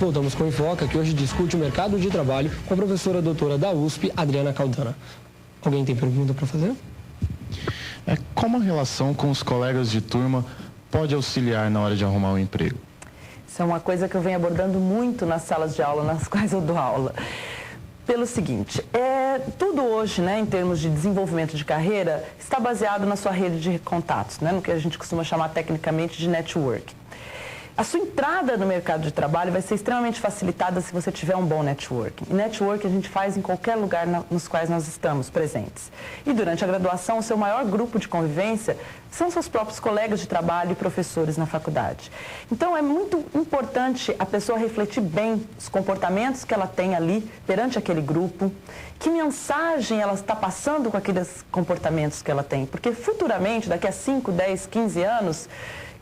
Voltamos com o Enfoca, que hoje discute o mercado de trabalho com a professora doutora da USP, Adriana Caldana. Alguém tem pergunta para fazer? Como a relação com os colegas de turma pode auxiliar na hora de arrumar um emprego? Isso é uma coisa que eu venho abordando muito nas salas de aula, nas quais eu dou aula. Pelo seguinte, tudo hoje, né, em termos de desenvolvimento de carreira, está baseado na sua rede de contatos, né, no que a gente costuma chamar tecnicamente de network. A sua entrada no mercado de trabalho vai ser extremamente facilitada se você tiver um bom networking. E networking a gente faz em qualquer lugar nos quais nós estamos presentes. E durante a graduação, o seu maior grupo de convivência são seus próprios colegas de trabalho e professores na faculdade. Então, é muito importante a pessoa refletir bem os comportamentos que ela tem ali perante aquele grupo, que mensagem ela está passando com aqueles comportamentos que ela tem. Porque futuramente, daqui a 5, 10, 15 anos...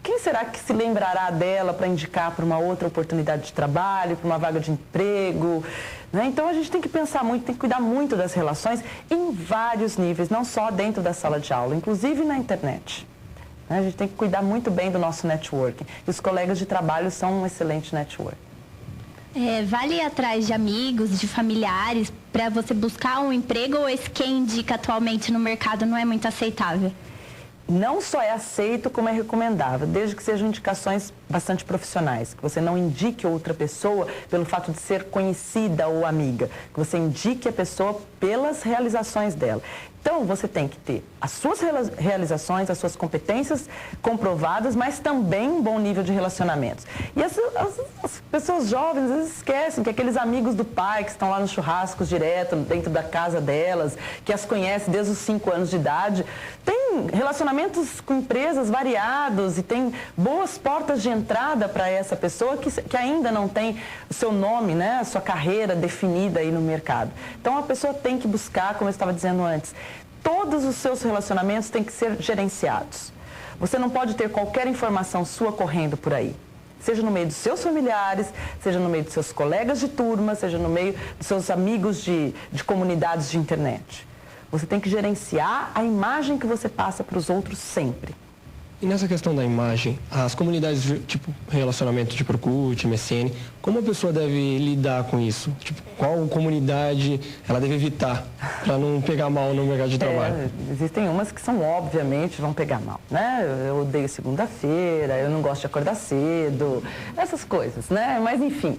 quem será que se lembrará dela para indicar para uma outra oportunidade de trabalho, para uma vaga de emprego? Né? Então, a gente tem que pensar muito, tem que cuidar muito das relações em vários níveis, não só dentro da sala de aula, inclusive na internet. Né? A gente tem que cuidar muito bem do nosso networking. E os colegas de trabalho são um excelente network. Vale ir atrás de amigos, de familiares, para você buscar um emprego, ou esse quem indica atualmente no mercado não é muito aceitável? Não só é aceito, como é recomendável, desde que sejam indicações bastante profissionais, que você não indique outra pessoa pelo fato de ser conhecida ou amiga, que você indique a pessoa pelas realizações dela. Então, você tem que ter as suas realizações, as suas competências comprovadas, mas também um bom nível de relacionamentos. E as pessoas jovens, às vezes, esquecem que aqueles amigos do pai que estão lá nos churrascos direto, dentro da casa delas, que as conhece desde os 5 anos de idade, tem relacionamentos com empresas variados e tem boas portas de entrada para essa pessoa que ainda não tem o seu nome, né, a sua carreira definida aí no mercado. Então, a pessoa tem que buscar, como eu estava dizendo antes, todos os seus relacionamentos têm que ser gerenciados. Você não pode ter qualquer informação sua correndo por aí. Seja no meio dos seus familiares, seja no meio dos seus colegas de turma, seja no meio dos seus amigos de comunidades de internet. Você tem que gerenciar a imagem que você passa para os outros sempre. E nessa questão da imagem, as comunidades, tipo relacionamento de Orkut, MSN, como a pessoa deve lidar com isso? Tipo, qual comunidade ela deve evitar para não pegar mal no mercado de trabalho? Existem umas que são, obviamente, vão pegar mal, né? Eu odeio segunda-feira, eu não gosto de acordar cedo, essas coisas, né? Mas, enfim,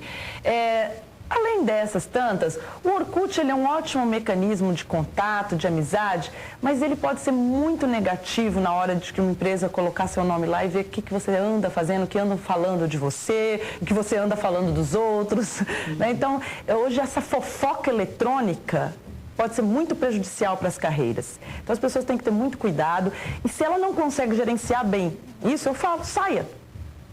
além dessas tantas, o Orkut ele é um ótimo mecanismo de contato, de amizade, mas ele pode ser muito negativo na hora de que uma empresa colocar seu nome lá e ver o que você anda fazendo, o que andam falando de você, o que você anda falando dos outros. Né? Então, hoje essa fofoca eletrônica pode ser muito prejudicial para as carreiras. Então, as pessoas têm que ter muito cuidado. E se ela não consegue gerenciar bem isso, eu falo, saia.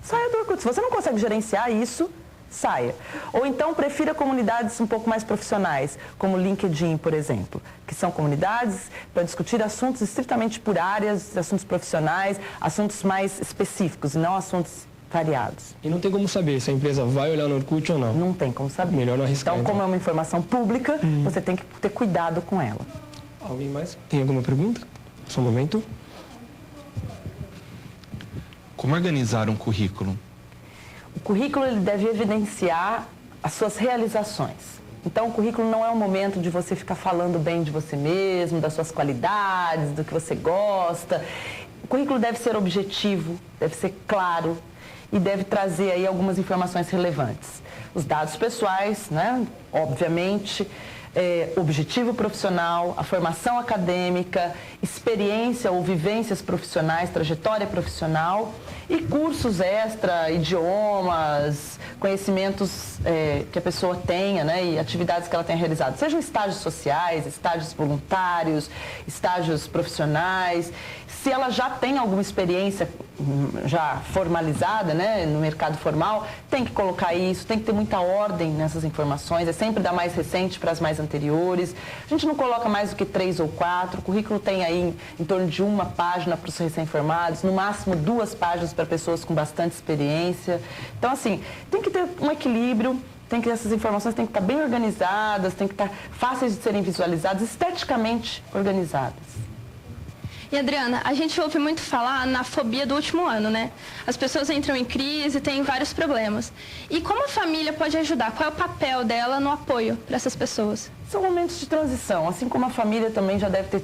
Saia do Orkut. Se você não consegue gerenciar isso, saia. Ou então prefira comunidades um pouco mais profissionais, como o LinkedIn, por exemplo, que são comunidades para discutir assuntos estritamente por áreas, assuntos profissionais, assuntos mais específicos, e não assuntos variados. E não tem como saber se a empresa vai olhar no Orkut ou não? Não tem como saber. Melhor não arriscar. Então, como é uma informação pública, você tem que ter cuidado com ela. Alguém mais? Tem alguma pergunta? Só um momento. Como organizar um currículo? O currículo ele deve evidenciar as suas realizações. Então, o currículo não é um momento de você ficar falando bem de você mesmo, das suas qualidades, do que você gosta. O currículo deve ser objetivo, deve ser claro e deve trazer aí algumas informações relevantes. Os dados pessoais, né? Obviamente, objetivo profissional, a formação acadêmica, experiência ou vivências profissionais, trajetória profissional e cursos extra, idiomas, conhecimentos que a pessoa tenha, né, e atividades que ela tenha realizado. Sejam estágios sociais, estágios voluntários, estágios profissionais. Se ela já tem alguma experiência já formalizada, né, no mercado formal, tem que colocar isso, tem que ter muita ordem nessas informações, é sempre da mais recente para as mais anteriores. A gente não coloca mais do que 3 ou 4, o currículo tem aí em torno de 1 página para os recém-formados, no máximo 2 páginas para pessoas com bastante experiência. Então, assim, tem que ter um equilíbrio. Essas informações têm que estar bem organizadas, têm que estar fáceis de serem visualizadas, esteticamente organizadas. E Adriana, a gente ouve muito falar na fobia do último ano, né? As pessoas entram em crise, têm vários problemas. E como a família pode ajudar? Qual é o papel dela no apoio para essas pessoas? São momentos de transição, assim como a família também já deve ter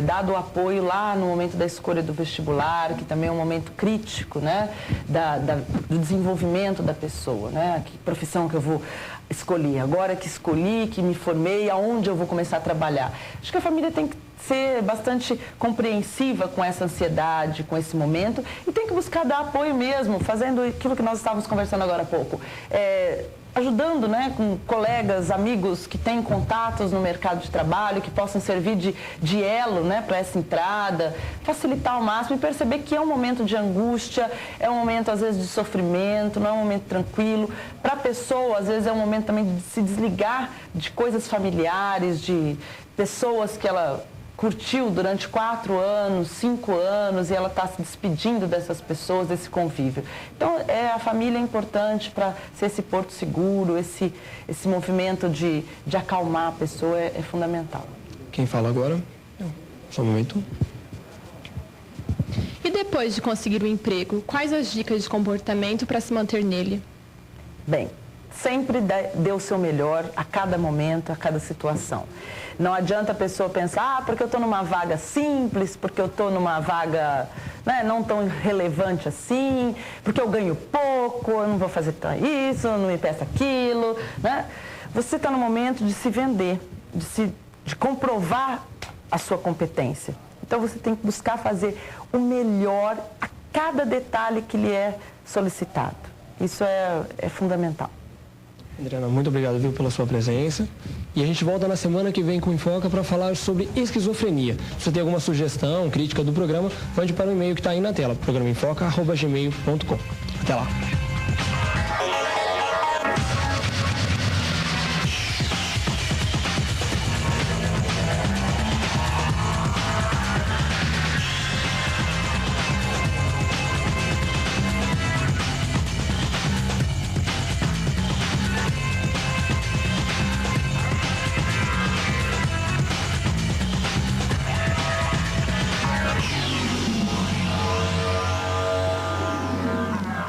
dado apoio lá no momento da escolha do vestibular, que também é um momento crítico, né, do desenvolvimento da pessoa, né, que profissão que eu vou escolher, agora que escolhi, que me formei, aonde eu vou começar a trabalhar. Acho que a família tem que ser bastante compreensiva com essa ansiedade, com esse momento, e tem que buscar dar apoio mesmo, fazendo aquilo que nós estávamos conversando agora há pouco. Ajudando, né, com colegas, amigos que têm contatos no mercado de trabalho, que possam servir de elo, né, para essa entrada, facilitar ao máximo e perceber que é um momento de angústia, é um momento, às vezes, de sofrimento, não é um momento tranquilo. Para a pessoa, às vezes, é um momento também de se desligar de coisas familiares, de pessoas que ela curtiu durante 4 anos, 5 anos, e ela está se despedindo dessas pessoas, desse convívio. Então, a família é importante para ser esse porto seguro, esse movimento de acalmar a pessoa é fundamental. Quem fala agora? Só um momento. E depois de conseguir o emprego, quais as dicas de comportamento para se manter nele? Bem, sempre dê o seu melhor a cada momento, a cada situação. Não adianta a pessoa pensar, porque eu estou numa vaga simples, porque eu estou numa vaga, né, não tão relevante assim, porque eu ganho pouco, eu não vou fazer isso, não me peça aquilo, né? Você está no momento de se vender, de comprovar a sua competência. Então você tem que buscar fazer o melhor a cada detalhe que lhe é solicitado. Isso é fundamental. Adriana, muito obrigado, viu, pela sua presença. E a gente volta na semana que vem com o Enfoca para falar sobre esquizofrenia. Se você tem alguma sugestão, crítica do programa, mande para o e-mail que está aí na tela, programaenfoca@gmail.com. Até lá.